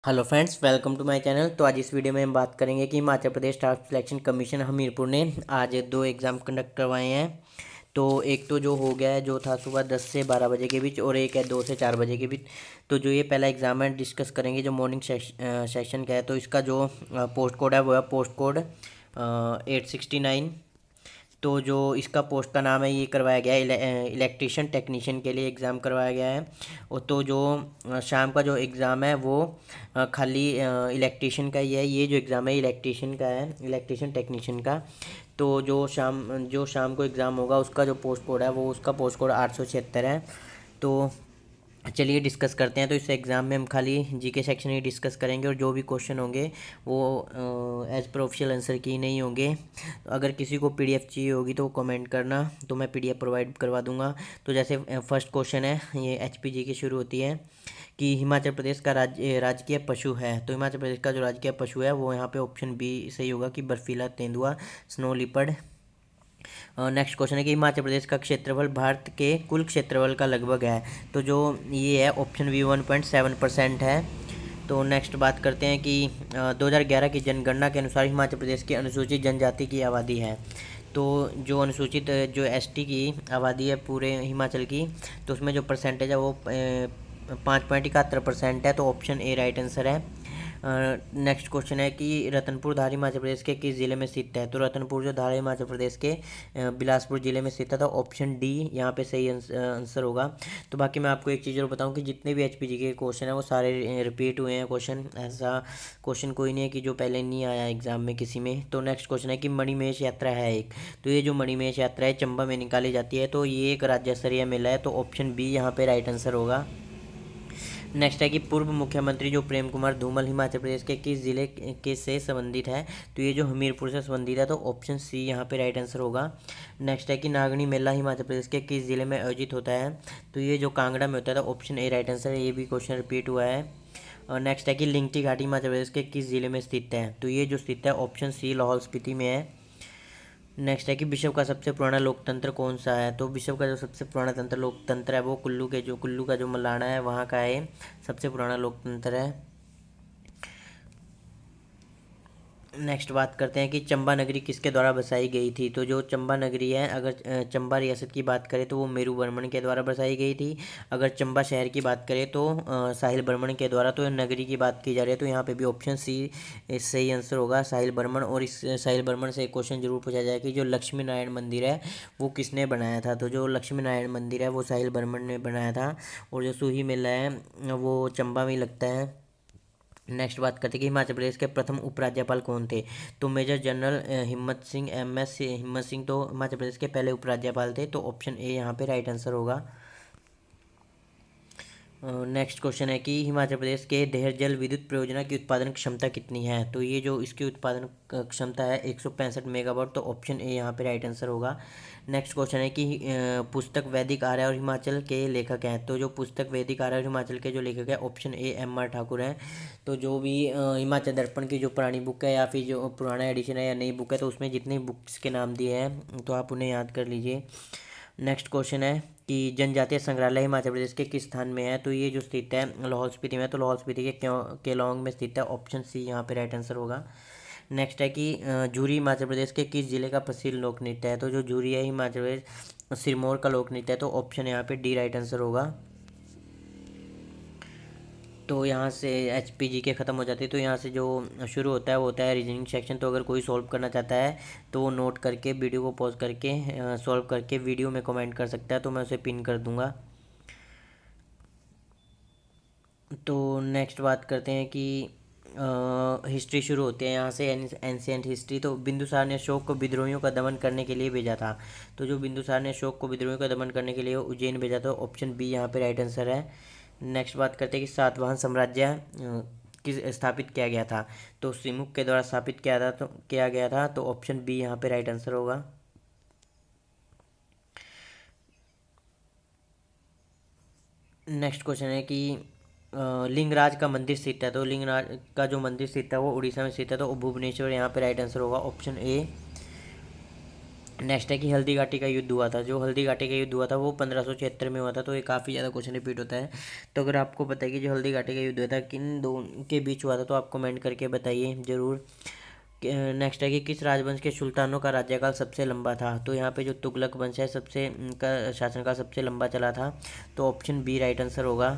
Hello friends, welcome to my channel. तो आज इस वीडियो में हम बात करेंगे कि Himachal Pradesh staff selection commission Hamirpur ने आज दो एग्ज़ाम कंडक्ट करवाए हैं। तो एक तो जो हो गया है, जो था सुबह 10 से 12 बजे के बीच, और एक है 2 से 4 बजे के बीच। तो जो ये पहला एग्ज़ाम है डिस्कस करेंगे, जो मॉर्निंग सेशन का है। तो इसका जो पोस्ट कोड है वो है पोस्ट कोड 869। तो जो इसका पोस्ट का नाम है, ये करवाया गया है इलेक्ट्रिशियन टेक्नीशियन के लिए एग्ज़ाम करवाया गया है। और तो जो शाम का जो एग्ज़ाम है वो खाली इलेक्ट्रिशियन का ही है। ये जो एग्ज़ाम है इलेक्ट्रिशियन का है, इलेक्ट्रिशियन टेक्नीशियन का। तो जो शाम को एग्ज़ाम होगा उसका जो पोस्ट कोड है वो उसका पोस्ट कोड 876 है। तो चलिए डिस्कस करते हैं। तो इस एग्ज़ाम में हम खाली जीके सेक्शन ही डिस्कस करेंगे, और जो भी क्वेश्चन होंगे वो एज़ पर ऑफिशियल आंसर की नहीं होंगे। तो अगर किसी को पीडीएफ चाहिए होगी तो कमेंट करना, तो मैं पीडीएफ प्रोवाइड करवा दूंगा। तो जैसे फर्स्ट क्वेश्चन है, ये एचपीजी की शुरू होती है कि हिमाचल प्रदेश का राजकीय पशु है। तो हिमाचल प्रदेश का जो राजकीय पशु है वो यहाँ पे ऑप्शन बी सही होगा कि बर्फीला तेंदुआ, स्नो लिपर्ड। नेक्स्ट क्वेश्चन है कि हिमाचल प्रदेश का क्षेत्रफल भारत के कुल क्षेत्रफल का लगभग है। तो जो ये है ऑप्शन बी 1.7% है। तो नेक्स्ट बात करते हैं कि 2011 की जनगणना के अनुसार हिमाचल प्रदेश की अनुसूचित जनजाति की आबादी है। तो जो अनुसूचित जो एसटी की आबादी है पूरे हिमाचल की, तो उसमें जो परसेंटेज है वो 5.71% है। तो ऑप्शन ए राइट आंसर है। नेक्स्ट क्वेश्चन है कि रतनपुर धार हिमाचल प्रदेश के किस ज़िले में स्थित है। तो रतनपुर जो धार हिमाचल प्रदेश के बिलासपुर ज़िले में स्थित है। तो ऑप्शन डी यहाँ पे सही आंसर होगा। तो बाकी मैं आपको एक चीज़ और बताऊँ कि जितने भी एचपीजी के क्वेश्चन हैं वो सारे रिपीट हुए हैं क्वेश्चन। ऐसा क्वेश्चन कोई नहीं है कि जो पहले नहीं आया एग्जाम में किसी में। तो नेक्स्ट क्वेश्चन है कि मणिमहेश यात्रा है एक। तो ये जो मणिमहेश यात्रा है चंबा में निकाली जाती है। तो ये एक राज्य स्तरीय मेला है। तो ऑप्शन बी यहाँ पे राइट आंसर होगा। नेक्स्ट है कि पूर्व मुख्यमंत्री जो प्रेम कुमार धूमल हिमाचल प्रदेश के किस जिले के से संबंधित है। तो ये जो हमीरपुर से संबंधित है। तो ऑप्शन सी यहाँ पे राइट आंसर होगा। नेक्स्ट है कि नागनी मेला हिमाचल प्रदेश के किस जिले में आयोजित होता है। तो ये जो कांगड़ा में होता है। तो ऑप्शन ए राइट आंसर है। ये भी क्वेश्चन रिपीट हुआ है। और नेक्स्ट है कि लिंगटी घाटी हिमाचल प्रदेश के किस जिले में स्थित है। तो ये जो स्थित है ऑप्शन सी लाहौल स्पीति में है। नेक्स्ट है कि विश्व का सबसे पुराना लोकतंत्र कौन सा है। तो विश्व का जो सबसे पुराना लोकतंत्र है वो कुल्लू का जो मलाना है वहाँ का है, सबसे पुराना लोकतंत्र है। नेक्स्ट बात करते हैं कि चंबा नगरी किसके द्वारा बसाई गई थी। तो जो चंबा नगरी है, अगर चंबा रियासत की बात करें तो वो मेरू वर्मन के द्वारा बसाई गई थी। अगर चंबा शहर की बात करें तो साहिल बर्मन के द्वारा। तो नगरी की बात की जा रही है तो यहाँ पे भी ऑप्शन सी सही आंसर होगा, साहिल बर्मन। और इस साहिल बर्मन से एक क्वेश्चन जरूर पूछा जाए कि जो लक्ष्मी नारायण मंदिर है वो किसने बनाया था। तो जो लक्ष्मी नारायण मंदिर है वो साहिल बर्मन ने बनाया था। और जो सूही मेला है वो चंबा में ही लगता है। नेक्स्ट बात करते हैं कि हिमाचल प्रदेश के प्रथम उपराज्यपाल कौन थे। तो मेजर जनरल हिम्मत सिंह, एम एस हिम्मत सिंह तो हिमाचल प्रदेश के पहले उपराज्यपाल थे। तो ऑप्शन ए यहाँ पे राइट आंसर होगा। नेक्स्ट क्वेश्चन है कि हिमाचल प्रदेश के देहर जल विद्युत परियोजना की उत्पादन क्षमता कितनी है। तो ये जो इसकी उत्पादन क्षमता है 165 मेगावाट। तो ऑप्शन ए यहाँ पे राइट आंसर होगा। नेक्स्ट क्वेश्चन है कि पुस्तक वैदिक आर्य और हिमाचल के लेखक हैं। तो जो पुस्तक वैदिक आर्य और हिमाचल के जो लेखक हैं option A M R Thakur हैं। तो जो भी हिमाचल दर्पण की जो पुरानी बुक है या फिर जो पुराना एडिशन है या नई बुक है, तो उसमें जितने बुक्स के नाम दिए हैं तो आप उन्हें याद कर लीजिए। नेक्स्ट क्वेश्चन है कि जनजातीय संग्रहालय हिमाचल प्रदेश के किस स्थान में है। तो ये जो स्थित है लाहौल स्पीति में। तो लाहौल स्पीति के केलोंग में स्थित है। ऑप्शन सी यहाँ पे राइट आंसर होगा। नेक्स्ट है कि झूरी हिमाचल प्रदेश के किस जिले का प्रसिद्ध लोक नृत्य है। तो जो झूरी है हिमाचल प्रदेश सिरमौर का लोक नृत्य है। तो ऑप्शन यहाँ पे डी राइट आंसर होगा। तो यहाँ से एच पी जी के ख़त्म हो जाती है। तो यहाँ से जो शुरू होता है वो होता है रीजनिंग सेक्शन। तो अगर कोई सॉल्व करना चाहता है तो वो नोट करके वीडियो को पॉज करके सॉल्व करके वीडियो में कमेंट कर सकता है, तो मैं उसे पिन कर दूंगा। तो नेक्स्ट बात करते हैं कि हिस्ट्री शुरू होते हैं यहाँ से, एंशियंट हिस्ट्री। तो बिंदुसार ने अशोक को विद्रोहियों का दमन करने के लिए भेजा था। तो जो बिंदुसार ने अशोक को विद्रोहियों का दमन करने के लिए उज्जैन भेजा था। ऑप्शन बी यहाँ पे राइट आंसर है। नेक्स्ट बात करते हैं कि सातवाहन साम्राज्य किस स्थापित किया गया था। तो सिमुक के द्वारा स्थापित किया गया था। तो ऑप्शन बी यहाँ पे राइट आंसर होगा। नेक्स्ट क्वेश्चन है कि लिंगराज का मंदिर स्थित है। तो लिंगराज का जो मंदिर स्थित है वो उड़ीसा में स्थित है। तो भुवनेश्वर यहाँ पे राइट आंसर होगा। Option A. नेक्स्ट है कि हल्दी घाटी का युद्ध हुआ था। जो हल्दी घाटी का युद्ध हुआ था वो 1576 में हुआ था। तो ये काफ़ी ज़्यादा क्वेश्चन रिपीट होता है। तो अगर आपको पता है कि जो हल्दी घाटी का युद्ध हुआ था किन दो के बीच हुआ था तो आप कमेंट करके बताइए ज़रूर। नेक्स्ट है कि किस राजवंश के सुल्तानों का राज्यकाल सबसे लंबा था। तो यहाँ पे जो तुगलक वंश है सबसे का शासनकाल सबसे लंबा चला था। तो ऑप्शन बी राइट आंसर होगा।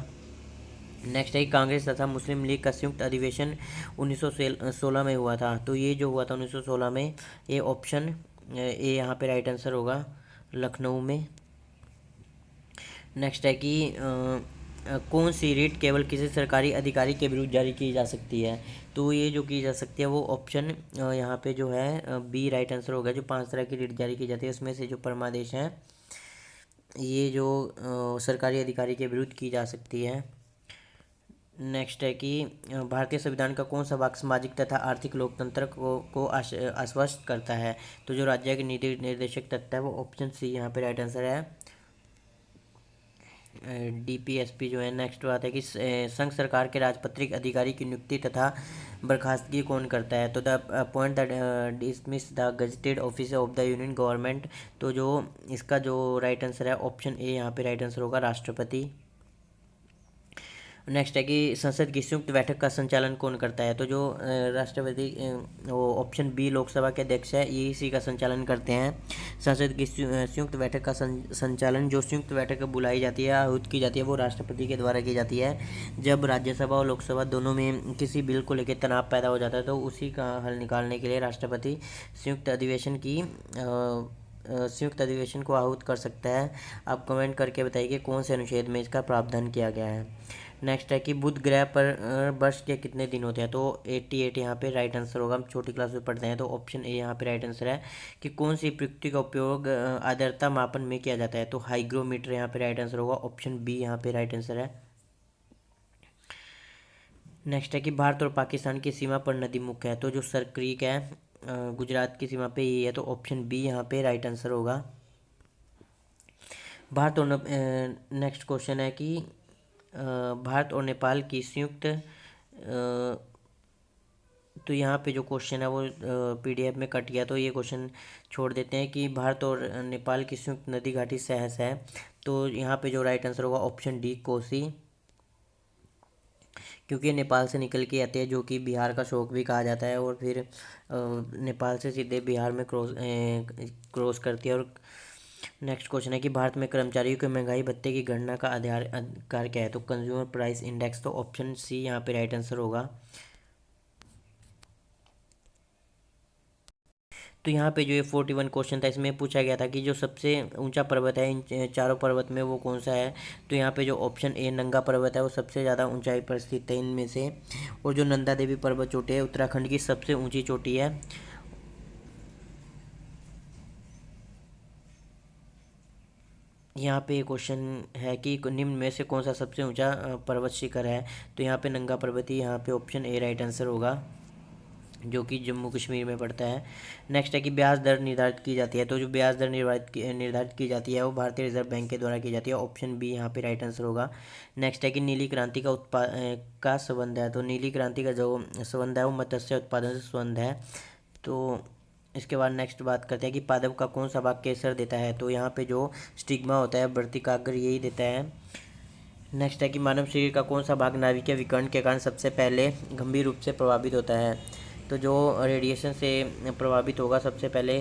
नेक्स्ट है कि कांग्रेस तथा मुस्लिम लीग का संयुक्त अधिवेशन 1916 में हुआ था। तो ये जो हुआ था 1916 में, ये ऑप्शन ए यहाँ पे राइट आंसर होगा, लखनऊ में। नेक्स्ट है कि कौन सी रिट केवल किसी सरकारी अधिकारी के विरुद्ध जारी की जा सकती है। तो ये जो की जा सकती है वो ऑप्शन यहाँ पे जो है बी राइट आंसर होगा। जो 5 तरह की रिट जारी की जाती है उसमें से जो परमादेश हैं ये जो सरकारी अधिकारी के विरुद्ध की जा सकती है। नेक्स्ट है कि भारतीय संविधान का कौन सा भाग सामाजिक तथा आर्थिक लोकतंत्र को आश्वस्त करता है। तो जो राज्य के नीति निर्देशक तत्व है वो ऑप्शन सी यहाँ पे राइट आंसर है, डीपीएसपी जो है। नेक्स्ट बात है कि संघ सरकार के राजपत्रित अधिकारी की नियुक्ति तथा बर्खास्तगी कौन करता है। तो the appoint the dismiss the gazetted officer of the union government. तो जो इसका जो राइट आंसर है ऑप्शन ए यहाँ पे राइट आंसर होगा, राष्ट्रपति। नेक्स्ट है कि संसद की संयुक्त बैठक का संचालन कौन करता है। तो जो राष्ट्रपति वो ऑप्शन बी लोकसभा के अध्यक्ष है ये इसी का संचालन करते हैं। संसद की संयुक्त बैठक का संचालन, जो संयुक्त बैठक बुलाई जाती है आहूत की जाती है वो राष्ट्रपति के द्वारा की जाती है। जब राज्यसभा और लोकसभा दोनों में किसी बिल को लेकर तनाव पैदा हो जाता है तो उसी का हल निकालने के लिए राष्ट्रपति संयुक्त अधिवेशन को आहूत कर सकता है। आप कमेंट करके बताइए कि कौन से अनुच्छेद में इसका प्रावधान किया गया है। नेक्स्ट है कि बुध ग्रह पर वर्ष के कितने दिन होते हैं। तो 88 यहाँ पे राइट आंसर होगा। हम छोटी क्लास में पढ़ते हैं तो ऑप्शन ए यहाँ पे राइट आंसर है। कि कौन सी प्रयुक्ति का उपयोग आर्द्रता मापन में किया जाता है। तो हाइग्रोमीटर यहाँ पे राइट आंसर होगा, ऑप्शन बी यहाँ पे राइट आंसर है। नेक्स्ट है कि भारत और पाकिस्तान की सीमा पर नदी मुख्य है। तो जो सर क्रीक है गुजरात की सीमा पे ये है। तो ऑप्शन बी यहाँ पे राइट आंसर होगा। भारत और नेक्स्ट क्वेश्चन है कि भारत और नेपाल की संयुक्त तो यहाँ पे जो क्वेश्चन है वो पीडीएफ में कट गया तो ये क्वेश्चन छोड़ देते हैं। कि भारत और नेपाल की संयुक्त नदी घाटी सहस है। तो यहाँ पे जो राइट आंसर होगा ऑप्शन डी कोसी, क्योंकि नेपाल से निकल के आते हैं जो कि बिहार का शोक भी कहा जाता है। और फिर नेपाल से सीधे बिहार में क्रॉस करती है। और नेक्स्ट क्वेश्चन है कि भारत में कर्मचारियों के महंगाई भत्ते की गणना का आधार क्या है। तो कंज्यूमर प्राइस इंडेक्स। तो ऑप्शन सी यहाँ पे राइट आंसर होगा। तो यहाँ पे जो ये 41 क्वेश्चन था इसमें पूछा गया था कि जो सबसे ऊंचा पर्वत है इन चारों पर्वत में वो कौन सा है। तो यहाँ पे जो ऑप्शन ए नंगा पर्वत है वो सबसे ज़्यादा ऊंचाई पर स्थित है इनमें से। और जो नंदा देवी पर्वत चोटी है उत्तराखंड की सबसे ऊंची चोटी है। यहाँ पे क्वेश्चन है कि निम्न में से कौन सा सबसे ऊंचा पर्वत शिखर है। तो यहाँ पे नंगा पर्वत ही यहाँ पे ऑप्शन ए राइट आंसर होगा, जो कि जम्मू कश्मीर में पड़ता है। नेक्स्ट है कि ब्याज दर निर्धारित की जाती है। तो जो ब्याज दर निर्धारित की जाती है वो भारतीय रिजर्व बैंक के द्वारा की जाती है, ऑप्शन बी यहाँ पे राइट आंसर होगा। नेक्स्ट है कि नीली क्रांति का संबंध है। तो नीली क्रांति का जो संबंध है वो मत्स्य उत्पादन से संबंध है। तो इसके बाद नेक्स्ट बात करते हैं कि पादप का कौन सा भाग केसर देता है। तो यहाँ पे जो स्टिग्मा होता है वर्तिकाग्र यही देता है। नेक्स्ट है कि मानव शरीर का कौन सा भाग नाभिकीय विकर्ण के कारण सबसे पहले गंभीर रूप से प्रभावित होता है। तो जो रेडिएशन से प्रभावित होगा सबसे पहले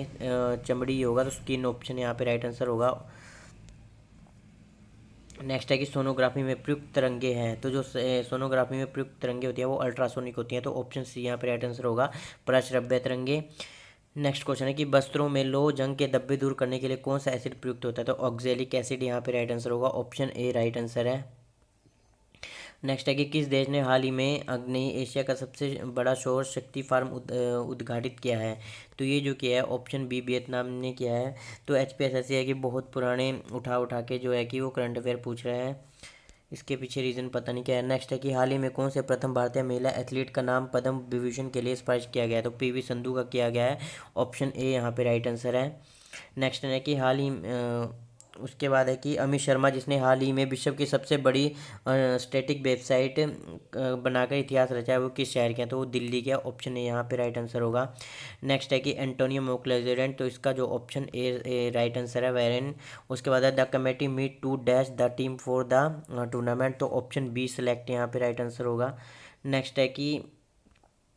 चमड़ी होगा। तो स्किन ऑप्शन यहाँ पे राइट आंसर होगा। नेक्स्ट है कि सोनोग्राफी में प्रयुक्त तरंगे हैं। तो जो सोनोग्राफी में प्रयुक्त तरंगे होती है वो अल्ट्रासोनिक होती हैं। तो ऑप्शन सी यहाँ पे राइट आंसर होगा, प्रश्रव्य तरंगे। नेक्स्ट क्वेश्चन है कि वस्त्रों में लो जंग के धब्बे दूर करने के लिए कौन सा एसिड प्रयुक्त होता है। तो ऑक्जेलिक एसिड यहाँ पे राइट आंसर होगा, ऑप्शन ए राइट आंसर है। नेक्स्ट है कि किस देश ने हाल ही में आग्नेय एशिया का सबसे बड़ा सौर शक्ति फार्म उद्घाटित किया है। तो ये जो किया है ऑप्शन बी वियतनाम ने किया है। तो एचपीएस ऐसी है कि बहुत पुराने उठा के जो है कि वो करंट अफेयर पूछ रहा है, इसके पीछे रीज़न पता नहीं क्या है। नेक्स्ट है कि हाल ही में कौन से प्रथम भारतीय महिला एथलीट का नाम पद्म विभूषण के लिए सिफारिश किया गया है। तो पीवी संधू का किया गया है, ऑप्शन ए यहाँ पे राइट आंसर है। नेक्स्ट है कि उसके बाद है कि अमित शर्मा, जिसने हाल ही में विश्व की सबसे बड़ी स्टैटिक वेबसाइट बनाकर इतिहास रचा है, वो किस शहर के हैं? तो वो दिल्ली के। ऑप्शन ए यहाँ पे राइट आंसर होगा। नेक्स्ट है कि एंटोनियो मोकलेजेरेंट, तो इसका जो ऑप्शन ए राइट आंसर है वेरेन। उसके बाद है the committee meet to dash the team for the tournament, तो ऑप्शन बी सिलेक्ट यहाँ पे राइट आंसर होगा। नेक्स्ट है कि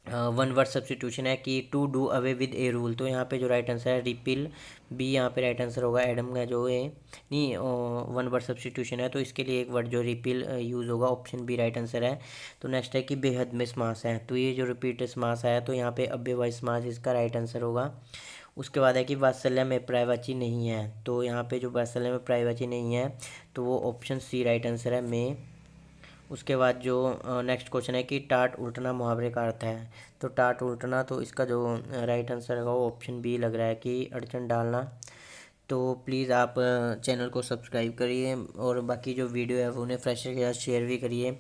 वन वर्ड सब्सटीट्यूशन है कि to do away with a rule, तो यहाँ पे जो राइट आंसर है रिपील, बी यहाँ पे राइट आंसर होगा। एडम का जो है नहीं, वन वर्ड सब्सटीट्यूशन है तो इसके लिए एक वर्ड जो रिपील यूज़ होगा, ऑप्शन बी राइट आंसर है। तो नेक्स्ट है कि बेहद में समास है, तो ये जो रिपीट समास आया तो यहाँ पे अव्ययवाची समास इसका राइट आंसर होगा। उसके बाद है कि वात्सल्य में पर्यायवाची नहीं है, तो यहाँ पे जो वात्सल्य में पर्यायवाची नहीं है तो वो ऑप्शन सी राइट आंसर है, में। उसके बाद जो नेक्स्ट क्वेश्चन है कि टाट उल्टना मुहावरे का अर्थ है, तो टाट उल्टना, तो इसका जो राइट आंसर है वो ऑप्शन बी लग रहा है कि अड़चन डालना। तो प्लीज़ आप चैनल को सब्सक्राइब करिए और बाकी जो वीडियो है वो उन्हें फ्रेंड्स के साथ शेयर भी करिए।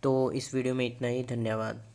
तो इस वीडियो में इतना ही, धन्यवाद।